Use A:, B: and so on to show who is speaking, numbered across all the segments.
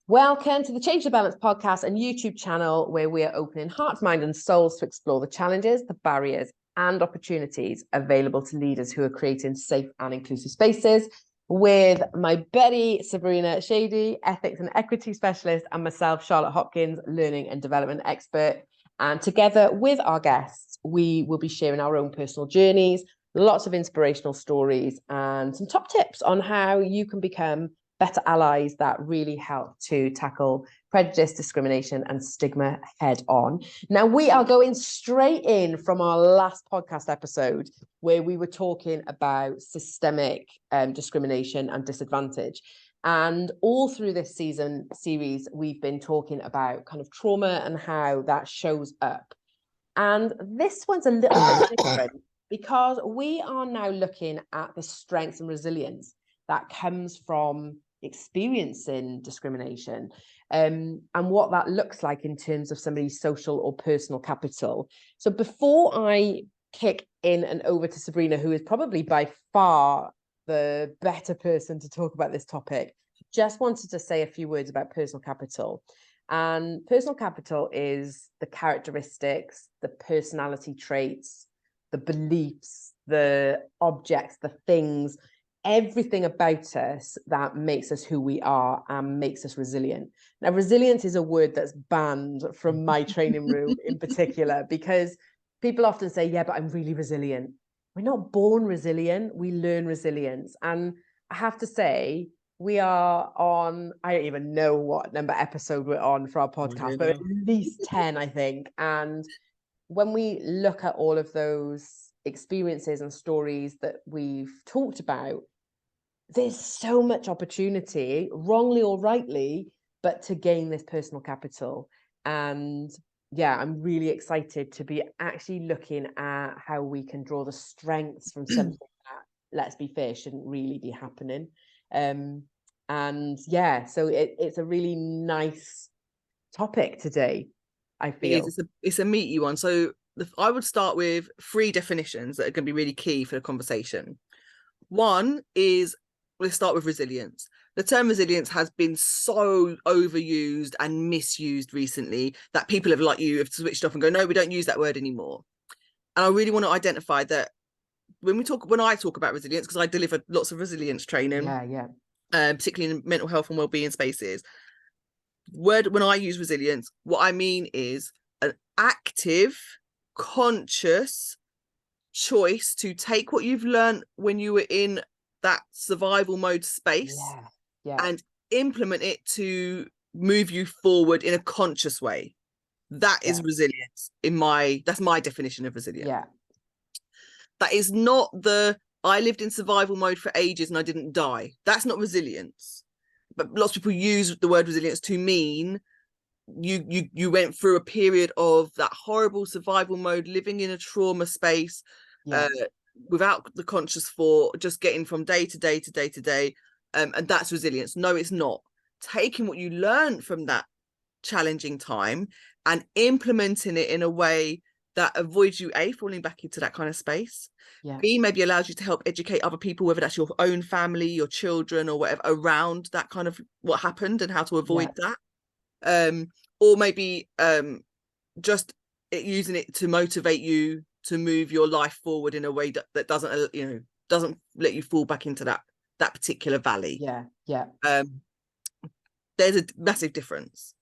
A: Welcome to the Change the Balance podcast and YouTube channel, where we are opening hearts, minds and souls to explore the challenges, the barriers and opportunities available to leaders who are creating safe and inclusive spaces, with my buddy Sabrina, Shadie, ethics and equity specialist, and myself, Charlotte Hopkins, learning and development expert. And together with our guests, we will be sharing our own personal journeys, lots of inspirational stories and some top tips on how you can become better allies that really help to tackle prejudice, discrimination and stigma head on. Now, we are going straight in from our last podcast episode where we were talking about systemic discrimination and disadvantage. And all through this series, we've been talking about kind of trauma and how that shows up. And this one's a little bit different because we are now looking at the strengths and resilience that comes from experiencing discrimination, and what that looks like in terms of somebody's social or personal capital. So before I kick in and over to Sabrina, who is probably by far the better person to talk about this topic, just wanted to say a few words about personal capital. And personal capital is the characteristics, the personality traits, the beliefs, the objects, the things, everything about us that makes us who we are and makes us resilient. Now, resilience is a word that's banned from my training room in particular, because people often say, yeah, but I'm really resilient. We're not born resilient, we learn resilience. And I have to say, we are on, I don't even know what number episode we're on for our podcast, but at least 10, I think. And when we look at all of those experiences and stories that we've talked about, there's so much opportunity, wrongly or rightly, but to gain this personal capital. And yeah, I'm really excited to be actually looking at how we can draw the strengths from something that, let's be fair, shouldn't really be happening. And yeah, so it's a really nice topic today, I feel.
B: It's a meaty one. So I would start with 3 definitions that are going to be really key for the conversation. One is, let's start with resilience. The term resilience has been so overused and misused recently that people have switched off and go, no, we don't use that word anymore. And I really want to identify that when I talk about resilience, because I deliver lots of resilience training, particularly in mental health and wellbeing spaces. When I use resilience, what I mean is an active, conscious choice to take what you've learned when you were in that survival mode space and implement it to move you forward in a conscious way. That is resilience that's my definition of resilience. That is not I lived in survival mode for ages and I didn't die. That's not resilience. But lots of people use the word resilience to mean you went through a period of that horrible survival mode, living in a trauma space, without the conscious thought, just getting from day to day to day to day, and that's resilience. No, it's not. Taking what you learned from that challenging time and implementing it in a way that avoids you falling back into that kind of space, B, maybe allows you to help educate other people, whether that's your own family, your children or whatever, around that kind of what happened and how to avoid that, or maybe just using it to motivate you to move your life forward in a way that doesn't let you fall back into that particular valley. There's a massive difference,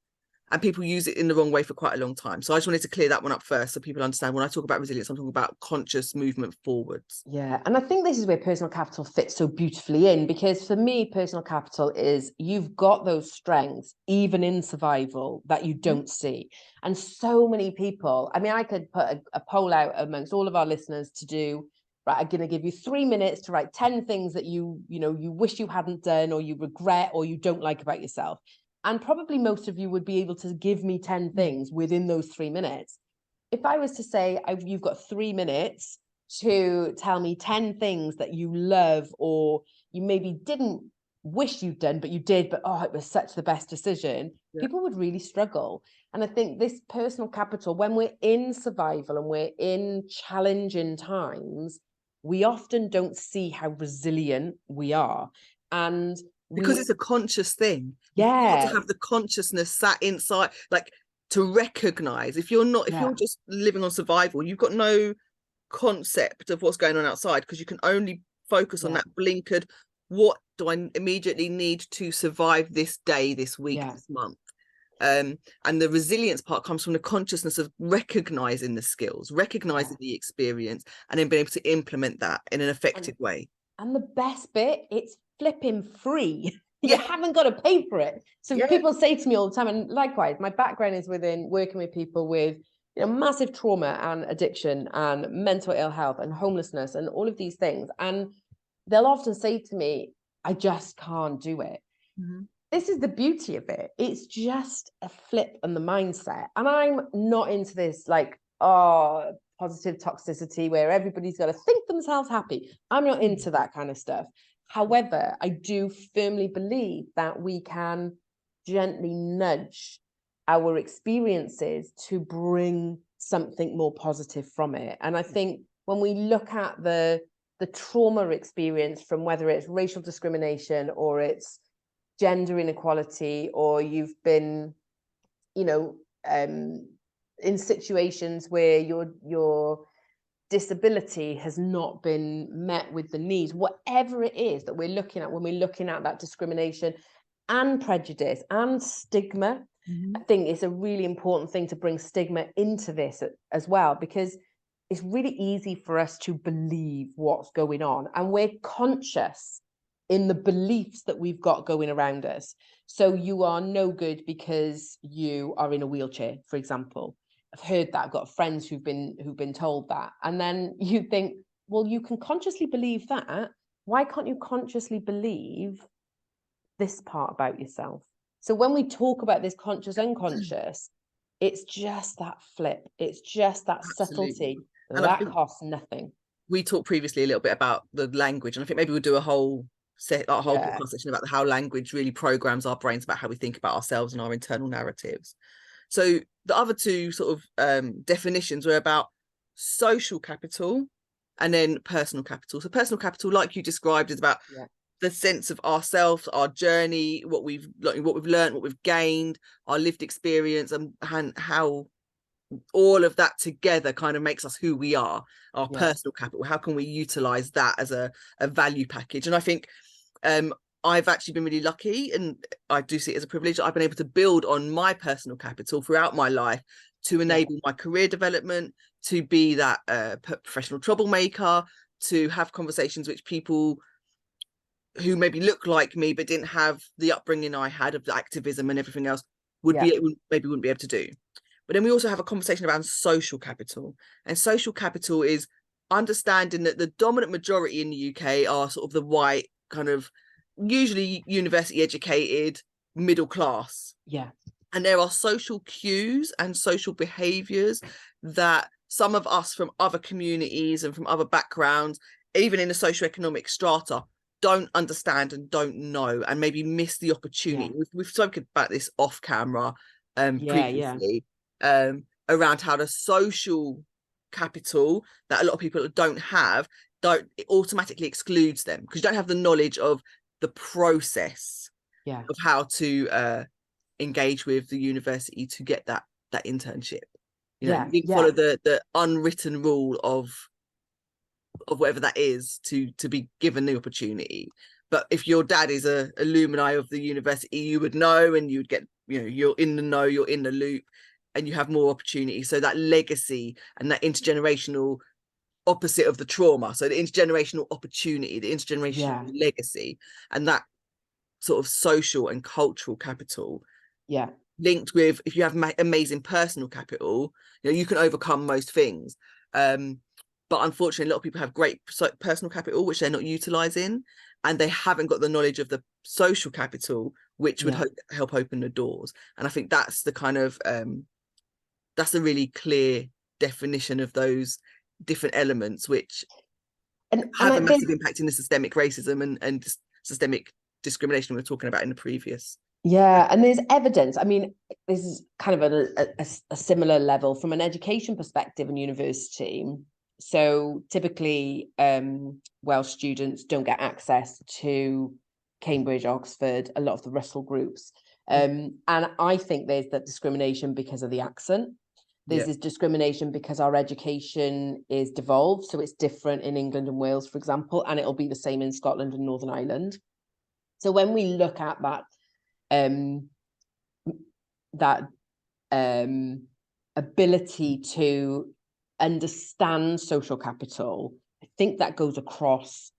B: and people use it in the wrong way for quite a long time. So I just wanted to clear that one up first, so people understand when I talk about resilience, I'm talking about conscious movement forwards.
A: And I think this is where personal capital fits so beautifully in, because for me, personal capital is you've got those strengths even in survival that you don't see. And so many people, I mean, I could put a poll out amongst all of our listeners to do, right, I'm going to give you 3 minutes to write 10 things that you wish you hadn't done, or you regret, or you don't like about yourself. And probably most of you would be able to give me 10 things within those 3 minutes. If I was to say, you've got 3 minutes to tell me 10 things that you love, or you maybe didn't wish you'd done, but you did, but it was such the best decision, people would really struggle. And I think this personal capital, when we're in survival and we're in challenging times, we often don't see how resilient we are. And
B: because it's a conscious thing. You've got to have the consciousness sat inside, like, to recognize. If you're just living on survival, you've got no concept of what's going on outside, because you can only focus on that blinkered, what do I immediately need to survive this day, this week, this month. And the resilience part comes from the consciousness of recognizing the skills, recognizing the experience, and then being able to implement that in an effective way.
A: And the best bit, it's flipping free. You haven't got to pay for it. So people say to me all the time, and likewise, my background is within working with people with, you know, massive trauma and addiction and mental ill health and homelessness and all of these things. And they'll often say to me, I just can't do it. This is the beauty of it. It's just a flip on the mindset. And I'm not into this, like, positive toxicity where everybody's got to think themselves happy. I'm not into that kind of stuff. However, I do firmly believe that we can gently nudge our experiences to bring something more positive from it. And I think when we look at the trauma experience, from whether it's racial discrimination or it's gender inequality, or you've been, you know, in situations where your disability has not been met with the needs, whatever it is that we're looking at when we're looking at that discrimination and prejudice and stigma. I think it's a really important thing to bring stigma into this as well, because it's really easy for us to believe what's going on, and we're conscious in the beliefs that we've got going around us. So you are no good because you are in a wheelchair, for example. I've heard that. I've got friends who've been told that. And then you think, well, you can consciously believe that. Why can't you consciously believe this part about yourself? So when we talk about this conscious, unconscious, it's just that flip. It's just that subtlety. And that costs nothing.
B: We talked previously a little bit about the language, and I think maybe we'll do a whole podcast session about how language really programs our brains about how we think about ourselves and our internal narratives. So the other two sort of definitions were about social capital and then personal capital. So personal capital, like you described, is about the sense of ourselves, our journey, what we've learned, what we've gained, our lived experience, and how all of that together kind of makes us who we are, our personal capital. How can we utilize that as a value package? And I think I've actually been really lucky, and I do see it as a privilege, I've been able to build on my personal capital throughout my life to enable my career development, to be that professional troublemaker, to have conversations which people who maybe look like me but didn't have the upbringing I had of the activism and everything else maybe wouldn't be able to do. But then we also have a conversation around social capital. And social capital is understanding that the dominant majority in the UK are sort of the white, kind of usually university educated, middle class. And there are social cues and social behaviours that some of us from other communities and from other backgrounds, even in the socioeconomic strata, don't understand and don't know, and maybe miss the opportunity. We've spoken about this off camera previously. Around how the social capital that a lot of people don't have, it automatically excludes them, because you don't have the knowledge of the process of how to engage with the university to get that internship. You follow the unwritten rule of whatever that is to be given the opportunity. But if your dad is a alumni of the university, you would know, and you would get, you're in the know, you're in the loop, and you have more opportunity. So that legacy and that intergenerational opposite of the trauma. So the intergenerational opportunity, the intergenerational legacy, and that sort of social and cultural capital. Linked with, if you have amazing personal capital, you can overcome most things. But unfortunately, a lot of people have great personal capital, which they're not utilizing, and they haven't got the knowledge of the social capital, which would help open the doors. And I think that's the kind of that's a really clear definition of those different elements, which have a massive impact in the systemic racism and systemic discrimination we were talking about in the previous.
A: And there's evidence. I mean, this is kind of a similar level from an education perspective in university. So typically Welsh students don't get access to Cambridge, Oxford, a lot of the Russell groups. And I think there's that discrimination because of the accent. There's this discrimination because our education is devolved, so it's different in England and Wales, for example, and it'll be the same in Scotland and Northern Ireland. So when we look at that ability to understand social capital, I think that goes across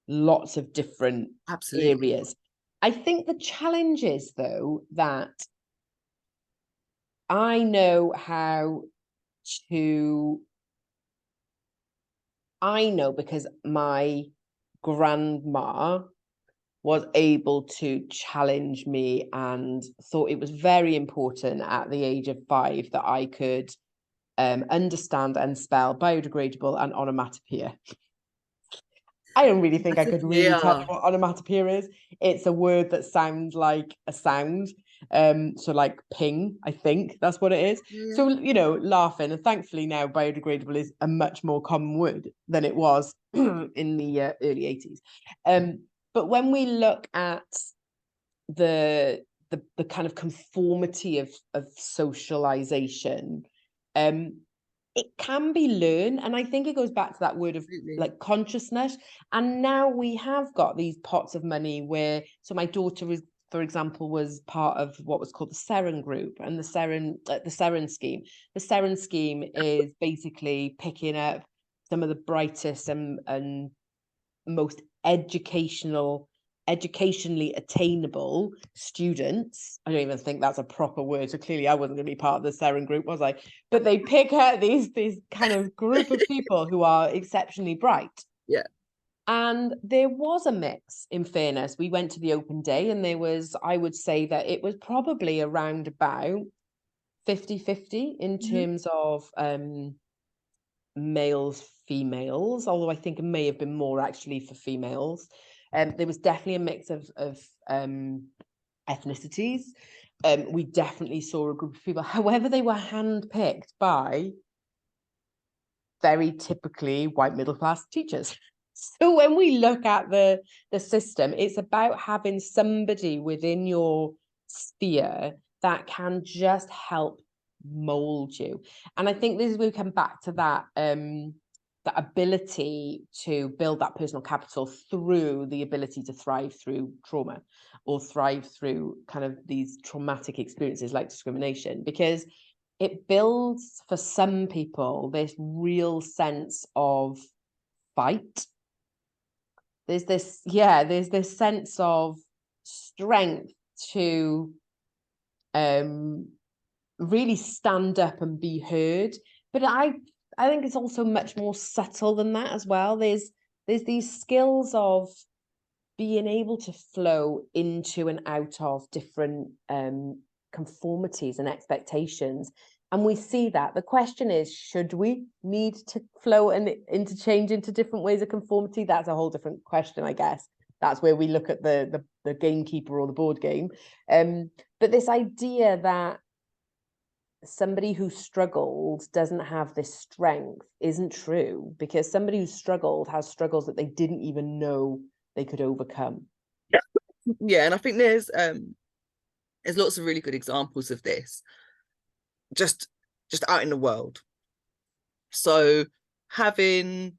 A: lots of different areas. I think the challenge is, though, that I know because my grandma was able to challenge me and thought it was very important at the age of 5 that I could understand and spell biodegradable and onomatopoeia. I don't really think I could really tell you what onomatopoeia is. It's a word that sounds like a sound. So like ping, I think that's what it is. So, laughing, and thankfully now biodegradable is a much more common word than it was in the early 80s. But when we look at the kind of conformity of socialization, it can be learned, and I think it goes back to that word of like consciousness. And now we have got these pots of money where, so my daughter was, for example, was part of what was called the Seren group, and the Seren scheme. The Seren scheme is basically picking up some of the brightest and most educationally attainable students. I don't even think that's a proper word, so clearly I wasn't going to be part of the Seren group, was I? But they pick out these kind of group of people who are exceptionally bright.
B: Yeah.
A: And there was a mix, in fairness. We went to the open day, and there was, I would say that it was probably around about 50-50 in terms of males, females, although I think it may have been more actually for females. There was definitely a mix of ethnicities. We definitely saw a group of people. However, they were handpicked by very typically white middle class teachers. So when we look at the system, it's about having somebody within your sphere that can just help mold you. And I think this is where we come back to that that ability to build that personal capital through the ability to thrive through trauma, or thrive through kind of these traumatic experiences like discrimination, because it builds for some people this real sense of fight. There's this sense of strength to really stand up and be heard. But I think it's also much more subtle than that as well. There's these skills of being able to flow into and out of different conformities and expectations. And we see that. The question is, should we need to flow and interchange into different ways of conformity? That's a whole different question, I guess. That's where we look at the gamekeeper or the board game. But this idea that somebody who struggled doesn't have this strength isn't true, because somebody who struggled has struggles that they didn't even know they could overcome.
B: Yeah, and I think there's lots of really good examples of this just out in the world. So having,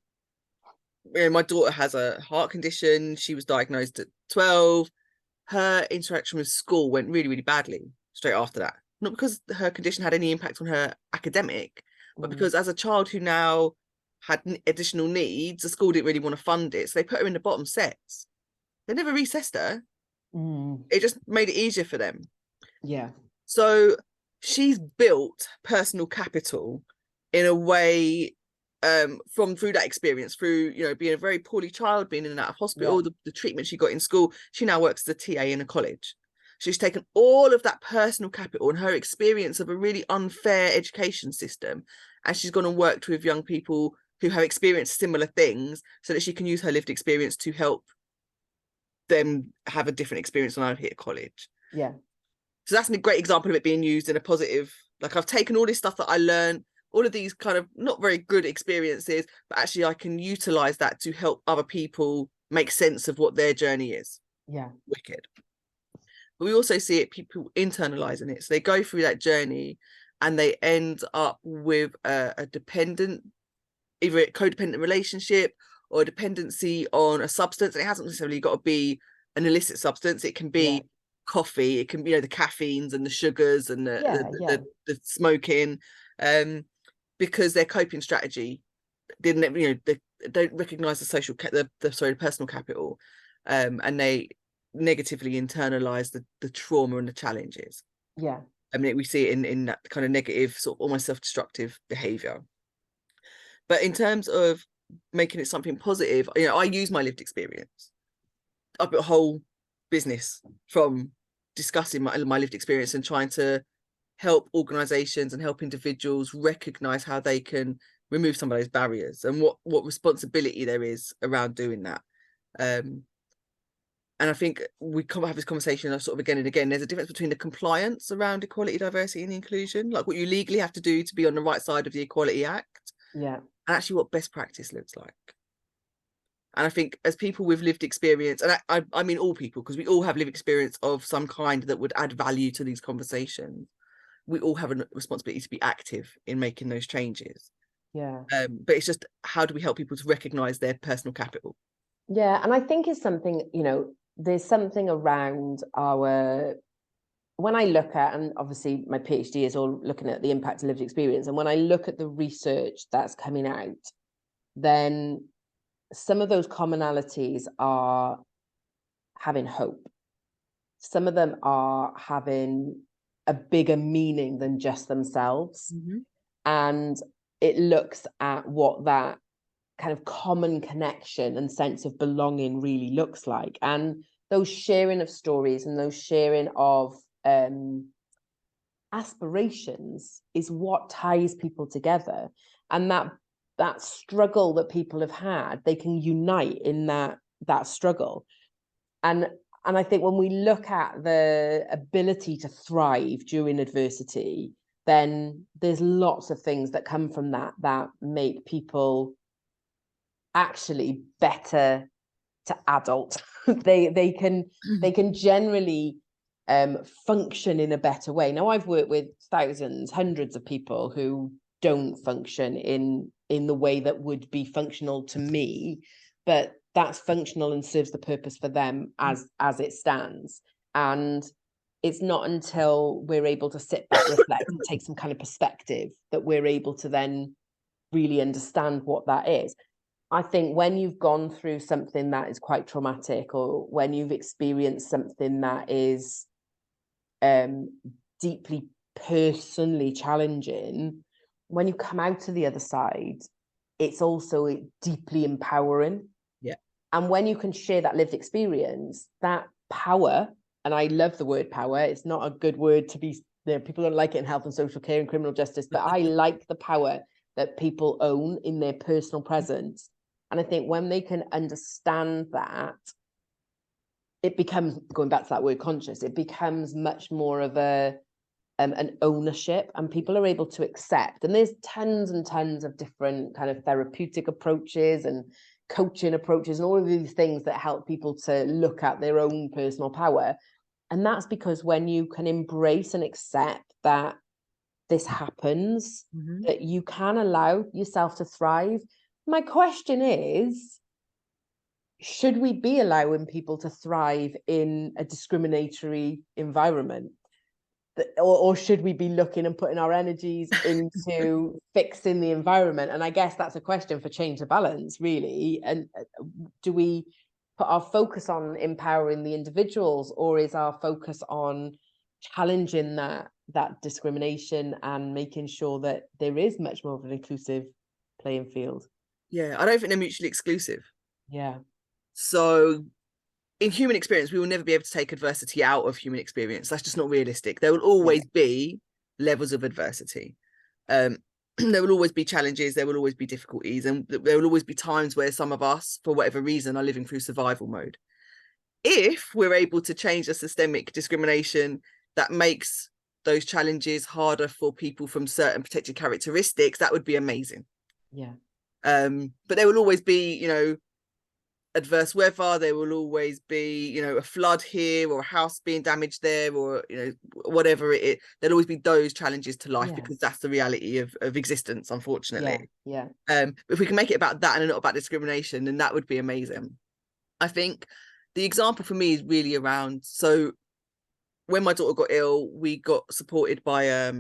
B: my daughter has a heart condition. She was diagnosed at 12. Her interaction with school went really, really badly straight after that. Not because her condition had any impact on her academic, but because as a child who now had additional needs, the school didn't really want to fund it. So they put her in the bottom sets. They never recessed her. It just made it easier for them.
A: Yeah.
B: So she's built personal capital in a way through that experience, through being a very poorly child, being in and out of hospital, the treatment she got in school. She now works as a TA in a college. She's taken all of that personal capital and her experience of a really unfair education system, and she's gone and worked with young people who have experienced similar things, so that she can use her lived experience to help them have a different experience when I hit college.
A: Yeah.
B: So that's a great example of it being used in a positive. Like, I've taken all this stuff that I learned, all of these kind of not very good experiences, but actually I can utilize that to help other people make sense of what their journey is. wicked. But we also see it, people internalizing it. So they go through that journey and they end up with a dependent, either a codependent relationship or a dependency on a substance. And it hasn't necessarily got to be an illicit substance. It can be coffee, it can be, the caffeines and the sugars and the smoking, because their coping strategy didn't, they don't recognize the personal capital, and they negatively internalize the trauma and the challenges. I mean, we see it in that kind of negative, sort of almost self-destructive behavior. But in terms of making it something positive, I use my lived experience. I've built a whole business from discussing my lived experience and trying to help organizations and help individuals recognize how they can remove some of those barriers and what responsibility there is around doing that. And I think we come have this conversation sort of again and again. There's a difference between the compliance around equality, diversity and inclusion, like what you legally have to do to be on the right side of the Equality Act, and actually what best practice looks like. And I think as people with lived experience, and I mean all people, because we all have lived experience of some kind that would add value to these conversations, we all have a responsibility to be active in making those changes. But it's just, how do we help people to recognize their personal capital?
A: And I think it's something, there's something around when I look at, and obviously my PhD is all looking at the impact of lived experience, and when I look at the research that's coming out, then some of those commonalities are having hope. Some of them are having a bigger meaning than just themselves. And it looks at what that kind of common connection and sense of belonging really looks like. And those sharing of stories and those sharing of aspirations is what ties people together. And that struggle that people have had, they can unite in that struggle. And I think when we look at the ability to thrive during adversity, then there's lots of things that come from that make people actually better to adult. they can generally function in a better way. Now, I've worked with thousands, hundreds of people who don't function in the way that would be functional to me, but that's functional and serves the purpose for them as it stands. And it's not until we're able to sit back, reflect, and take some kind of perspective that we're able to then really understand what that is. I think when you've gone through something that is quite traumatic, or when you've experienced something that is deeply personally challenging, when you come out to the other side, it's also deeply empowering. And when you can share that lived experience, that power, and I love the word power, it's not a good word to be, people don't like it in health and social care and criminal justice, but I like the power that people own in their personal presence. And I think when they can understand that, it becomes, going back to that word conscious, it becomes much more of an ownership, and people are able to accept. And there's tons and tons of different kind of therapeutic approaches and coaching approaches and all of these things that help people to look at their own personal power. And that's because when you can embrace and accept that this happens, that you can allow yourself to thrive. My question is, should we be allowing people to thrive in a discriminatory environment? Or should we be looking and putting our energies into fixing the environment? And I guess that's a question for Change the Balance, really. And do we put our focus on empowering the individuals, or is our focus on challenging that discrimination and making sure that there is much more of an inclusive playing field?
B: I don't think they're mutually exclusive. So in human experience, we will never be able to take adversity out of human experience. That's just not realistic. There will always be levels of adversity. There will always be challenges. There will always be difficulties. And there will always be times where some of us, for whatever reason, are living through survival mode. If we're able to change the systemic discrimination that makes those challenges harder for people from certain protected characteristics, that would be amazing. But there will always be, adverse weather, there will always be, you know, a flood here or a house being damaged there, or, you know, whatever it is. There'll always be those challenges to life, because that's the reality of existence, unfortunately. If we can make it about that and not about discrimination, then that would be amazing. I think the example for me is really around, so when my daughter got ill, we got supported by a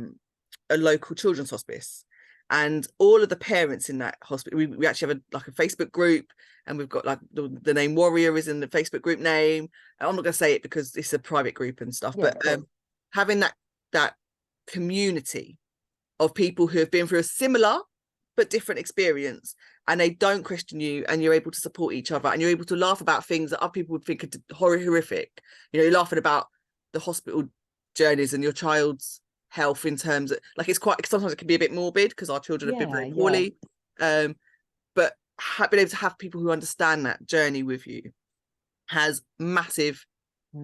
B: local children's hospice, and all of the parents in that hospital, we actually have a Facebook group, and we've got like the name Warrior is in the Facebook group name. I'm not going to say it because it's a private group and stuff, but having that community of people who have been through a similar but different experience, and they don't question you, and you're able to support each other, and you're able to laugh about things that other people would think are horrific. You know, you're laughing about the hospital journeys and your child's health, in terms of, like, it's quite, sometimes it can be a bit morbid because our children have been very poorly, but being able to have people who understand that journey with you has massive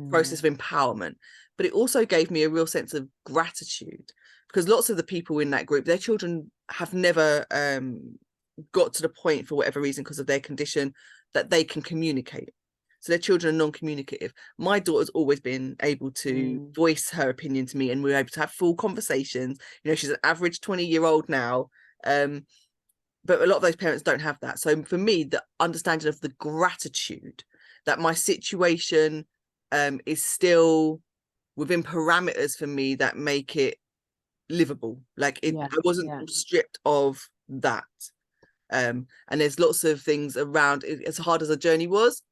B: process of empowerment. But it also gave me a real sense of gratitude, because lots of the people in that group, their children have never got to the point, for whatever reason, because of their condition, that they can communicate. So their children are non-communicative. My daughter's always been able to voice her opinion to me, and we're able to have full conversations. You know, she's an average 20-year-old now, but a lot of those parents don't have that. So for me, the understanding of the gratitude that my situation is still within parameters for me that make it livable. Like I wasn't stripped of that. And there's lots of things around it. As hard as the journey was,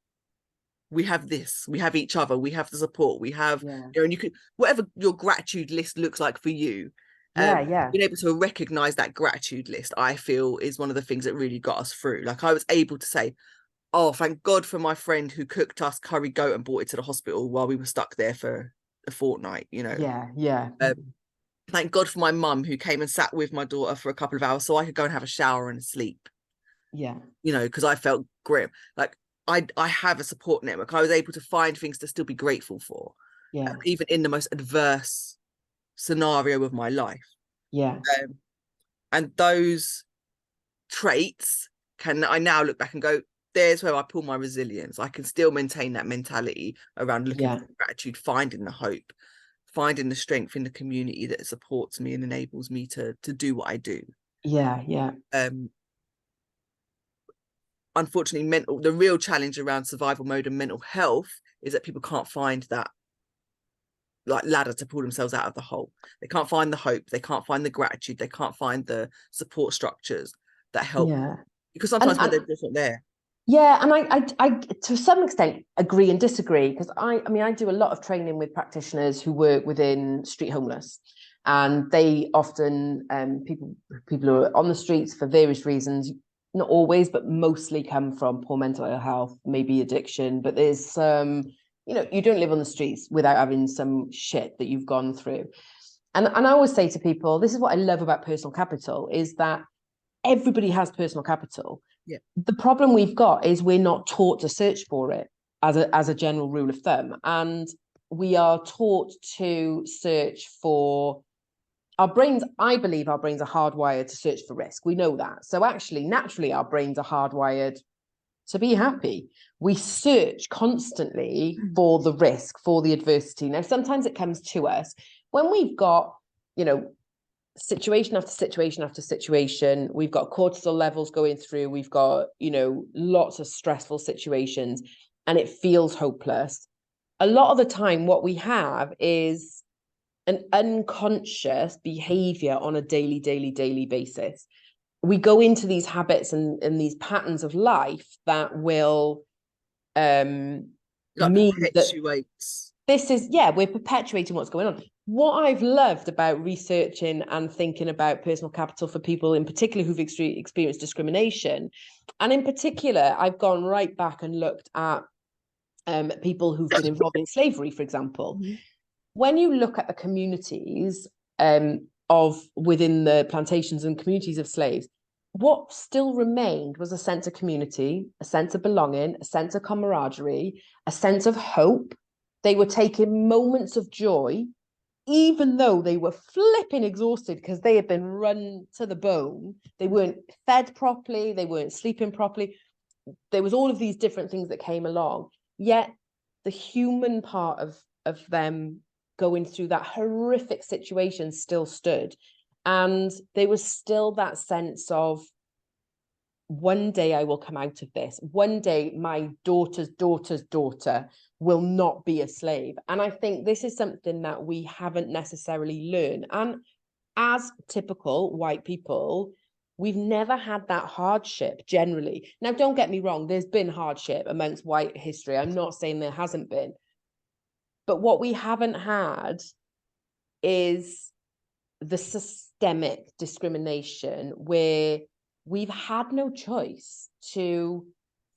B: we have this, we have each other, we have the support, we have, you know, and you could, whatever your gratitude list looks like for you, being able to recognize that gratitude list, I feel, is one of the things that really got us through. Like, I was able to say, oh, thank God for my friend who cooked us curry goat and brought it to the hospital while we were stuck there for a fortnight, you know. Thank God for my mum who came and sat with my daughter for a couple of hours so I could go and have a shower and sleep, you know, because I felt grim. Like, I have a support network. I was able to find things to still be grateful for, even in the most adverse scenario of my life. And those traits, I now look back and go, there's where I pull my resilience. I can still maintain that mentality around looking for gratitude, finding the hope, finding the strength in the community that supports me and enables me to do what I do. Unfortunately, the real challenge around survival mode and mental health is that people can't find that, like, ladder to pull themselves out of the hole. They can't find the hope, they can't find the gratitude, they can't find the support structures that help, because sometimes when they're just not there.
A: And I to some extent agree and disagree, because I mean I do a lot of training with practitioners who work within street homeless, and they often people who are on the streets for various reasons, not always, but mostly come from poor mental health, maybe addiction. But there's you know, you don't live on the streets without having some shit that you've gone through. And I always say to people, this is what I love about personal capital, is that everybody has personal capital. The problem we've got is we're not taught to search for it as a general rule of thumb. And we are taught to search for our brains. I believe our brains are hardwired to search for risk. We know that. So actually, naturally, our brains are hardwired to be happy. We search constantly for the risk, for the adversity. Now, sometimes it comes to us when we've got, you know, situation after situation after situation. We've got cortisol levels going through. We've got, you know, lots of stressful situations, and it feels hopeless. A lot of the time, what we have is an unconscious behavior on a daily basis. We go into these habits and these patterns of life that will mean that this is, we're perpetuating what's going on. What I've loved about researching and thinking about personal capital for people in particular who've experienced discrimination, and in particular, I've gone right back and looked at people who've been involved in slavery, for example. When you look at the communities of within the plantations and communities of slaves, what still remained was a sense of community, a sense of belonging, a sense of camaraderie, a sense of hope. They were taking moments of joy, even though they were flipping exhausted because they had been run to the bone. They weren't fed properly, they weren't sleeping properly. there was all of these different things that came along, yet the human part of them going through that horrific situation still stood. And there was still that sense of, one day I will come out of this. One day my daughter's daughter's daughter will not be a slave. And I think this is something that we haven't necessarily learned. And as typical white people, we've never had that hardship generally. Now, don't get me wrong, there's been hardship amongst white history. I'm not saying there hasn't been. But what we haven't had is the systemic discrimination where we've had no choice to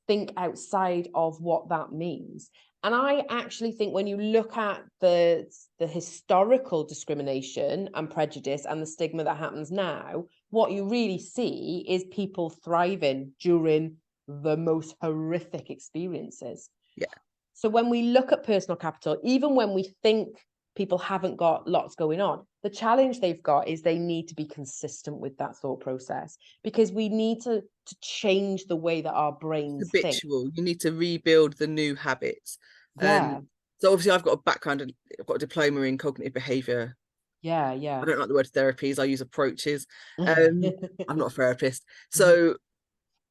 A: think outside of what that means. And I actually think when you look at the historical discrimination and prejudice and the stigma that happens now, what you really see is people thriving during the most horrific experiences.
B: Yeah.
A: So when we look at personal capital, even when we think people haven't got lots going on, the challenge they've got is they need to be consistent with that thought process, because we need to change the way that our brains
B: habitual.
A: think.
B: You need to rebuild the new habits.
A: Yeah.
B: So obviously I've got a background, I've got a diploma in cognitive behavior.
A: Yeah.
B: I don't like the word therapies, I use approaches. I'm not a therapist.
A: Mhm.
B: So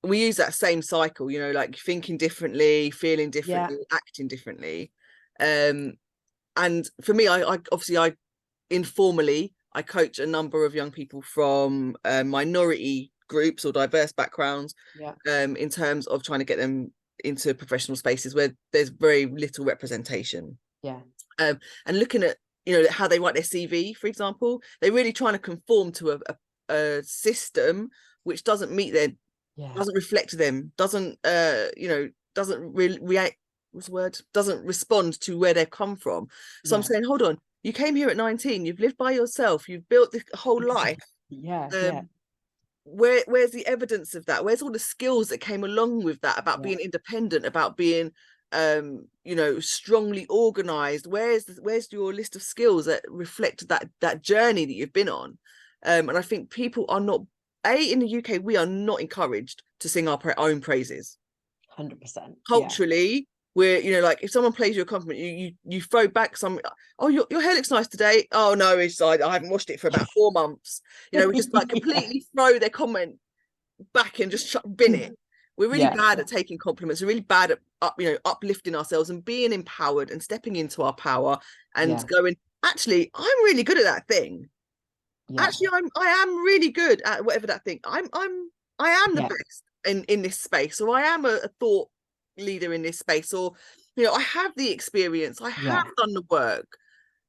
B: we use that same cycle, you know, like thinking differently, feeling differently, acting differently. And for me, I obviously I informally I coach a number of young people from minority groups or diverse backgrounds, in terms of trying to get them into professional spaces where there's very little representation. And looking at, you know, how they write their CV, for example, they're really trying to conform to a system which doesn't meet their, doesn't reflect them, doesn't you know, doesn't react, what's the word, doesn't respond to where they've come from. So I'm saying, hold on, you came here at 19, you've lived by yourself, you've built this whole life. Where's the evidence of that? Where's all the skills that came along with that, about being independent, about being you know, strongly organized? Where's your list of skills that reflect that journey that you've been on? And I think people are not, in the UK, we are not encouraged to sing our own praises.
A: 100%.
B: Culturally, we're, you know, like if someone plays you a compliment, you throw back some, oh, your hair looks nice today. Oh no, it's I haven't washed it for about 4 months. You know, we just like completely throw their comment back and just bin it. We're really bad at taking compliments. We're really bad at uplifting ourselves and being empowered and stepping into our power and going, actually, I'm really good at that thing. Actually, I am really good at whatever that thing. I am the best in this space, or I am a thought leader in this space, or, you know, I have the experience, I have done the work.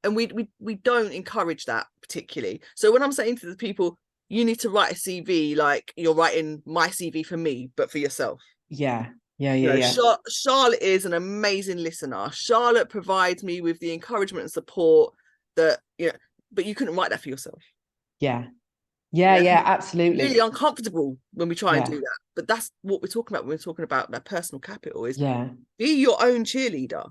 B: And we don't encourage that particularly. So when I'm saying to the people, you need to write a CV like you're writing my CV for me, but for yourself. Charlotte is an amazing listener. Charlotte provides me with the encouragement and support that, you know, but you couldn't write that for yourself.
A: Absolutely.
B: Really uncomfortable when we try and do that. But that's what we're talking about when we're talking about that personal capital, is be your own cheerleader.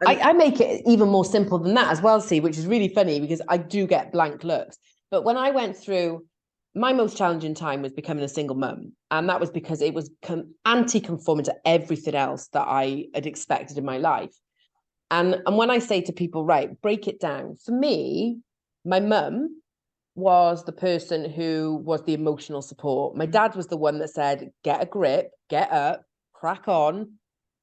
A: I make it even more simple than that as well, see, which is really funny because I do get blank looks. But when I went through, my most challenging time was becoming a single mum. And that was because it was anti-conforming to everything else that I had expected in my life. And when I say to people, right, break it down. For me, my mum was the person who was the emotional support. My dad was the one that said, get a grip, get up, crack on.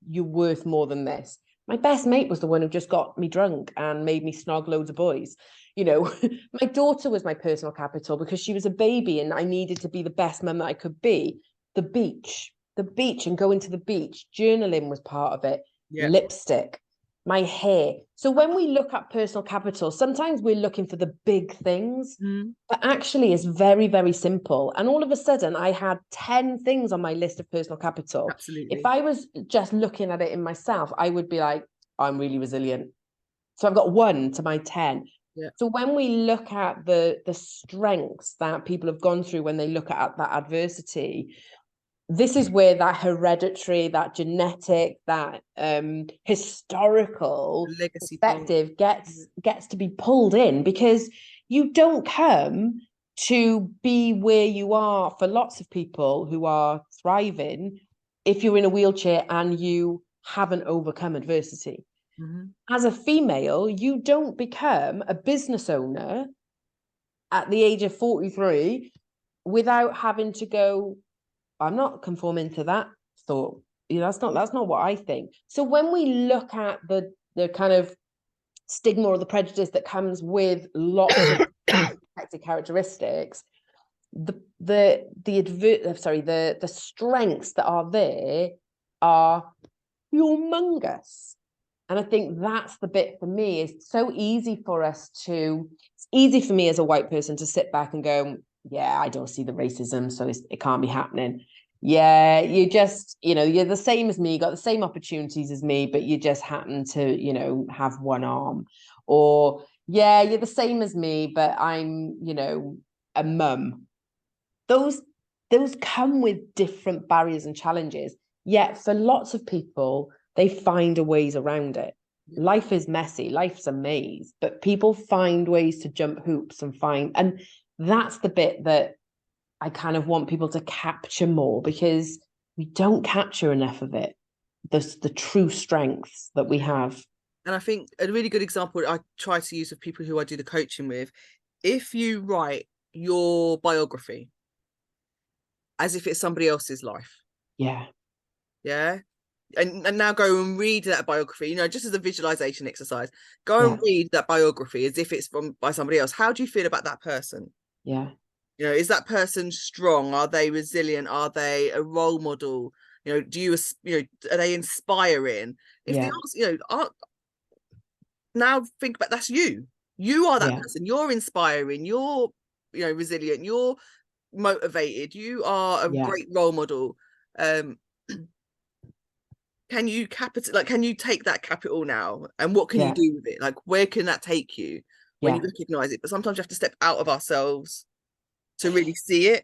A: You're worth more than this. My best mate was the one who just got me drunk and made me snog loads of boys. You know, my daughter was my personal capital because she was a baby and I needed to be the best mum that I could be. The beach and going to the beach. Journaling was part of it. Lipstick, my hair. So when we look at personal capital, sometimes we're looking for the big things, but actually it's very, very simple. And all of a sudden I had 10 things on my list of personal capital.
B: Absolutely.
A: If I was just looking at it in myself, I would be like, I'm really resilient. So I've got 1 to my 10. So when we look at the strengths that people have gone through when they look at that adversity, this is where that hereditary, that genetic, that historical
B: legacy
A: perspective gets to be pulled in, because you don't come to be where you are, for lots of people who are thriving, if you're in a wheelchair and you haven't overcome adversity. As a female, you don't become a business owner at the age of 43 without having to go, I'm not conforming to that thought. That's not what I think. So when we look at the kind of stigma or the prejudice that comes with lots of protected characteristics, the strengths that are there are humongous. And I think that's the bit for me. It's so easy for us to, it's easy for me as a white person to sit back and go, yeah, I don't see the racism, so it can't be happening. Yeah, you just, you're the same as me, you got the same opportunities as me, but you just happen to, have one arm. Or, yeah, you're the same as me, but I'm, a mum. Those come with different barriers and challenges. Yet for lots of people, they find a ways around it. Life is messy, life's a maze, but people find ways to jump hoops and that's the bit that I kind of want people to capture more, because we don't capture enough of it. The true strengths that we have.
B: And I think a really good example I try to use with people who I do the coaching with, if you write your biography as if it's somebody else's life.
A: Yeah.
B: Yeah. And now go and read that biography, just as a visualization exercise. Go and read that biography as if it's by somebody else. How do you feel about that person?
A: Yeah.
B: Is that person strong? Are they resilient? Are they a role model? Are they inspiring? If the answer, now think about, that's you. You are that person. You're inspiring. You're, resilient. You're motivated. You are a great role model. Can you can you take that capital now, and what can you do with it? Like, where can that take you when you recognize it? But sometimes you have to step out of ourselves to really see it.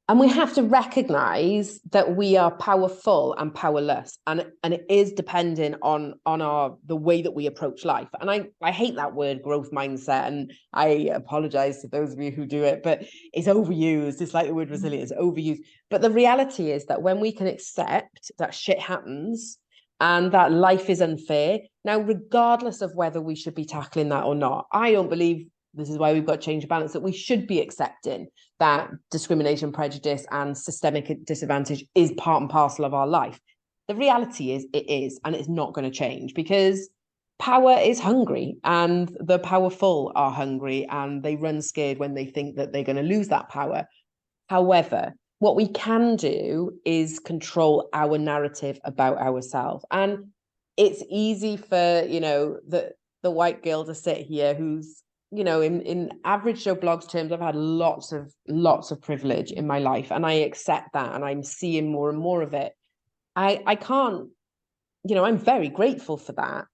A: And we have to recognize that we are powerful and powerless, and it is dependent on the way that we approach life. And I hate that word growth mindset, and I apologize to those of you who do it, but it's overused. It's like the word resilience, overused. But the reality is that when we can accept that shit happens and that life is unfair, now regardless of whether we should be tackling that or not, I don't believe, this is why we've got change of balance, that we should be accepting that discrimination, prejudice, and systemic disadvantage is part and parcel of our life. The reality is it is, and it's not going to change, because power is hungry, and the powerful are hungry, and they run scared when they think that they're going to lose that power. However, what we can do is control our narrative about ourselves. And it's easy for, the white girl to sit here who's, in average Joe Blogs terms, I've had lots of privilege in my life, and I accept that, and I'm seeing more and more of it. I can't, I'm very grateful for that,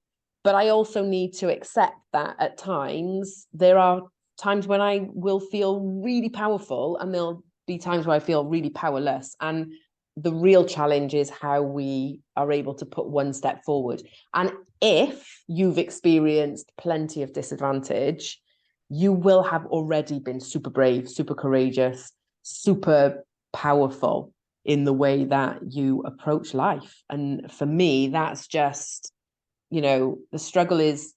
A: but I also need to accept that at times there are times when I will feel really powerful, and there'll be times where I feel really powerless. And the real challenge is how we are able to put one step forward. And if you've experienced plenty of disadvantage, you will have already been super brave, super courageous, super powerful in the way that you approach life. And for me, that's just, the struggle is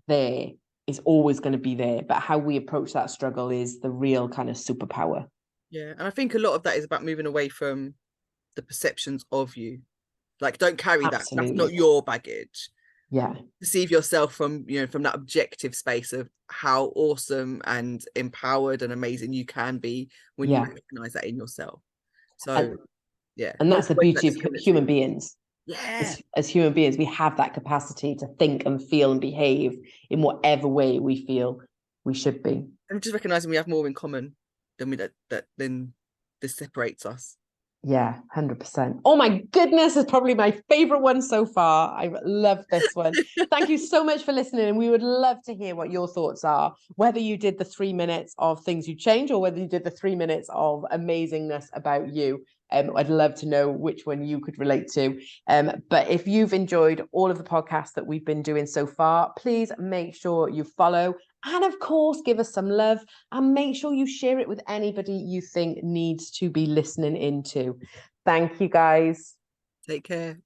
A: there, is always going to be there, but how we approach that struggle is the real kind of superpower.
B: Yeah. And I think a lot of that is about moving away from the perceptions of you. Like, don't carry that. That's not your baggage.
A: Yeah.
B: Perceive yourself from that objective space of how awesome and empowered and amazing you can be when you recognize that in yourself. So
A: and that's the beauty of human beings. As human beings, we have that capacity to think and feel and behave in whatever way we feel we should be.
B: And just recognizing we have more in common than this separates us.
A: Yeah, 100%. Oh my goodness, it's probably my favorite one so far. I love this one. Thank you so much for listening. And we would love to hear what your thoughts are, whether you did the 3 minutes of things you change or whether you did the 3 minutes of amazingness about you. I'd love to know which one you could relate to. But if you've enjoyed all of the podcasts that we've been doing so far, please make sure you follow. And of course, give us some love and make sure you share it with anybody you think needs to be listening into. Thank you, guys.
B: Take care.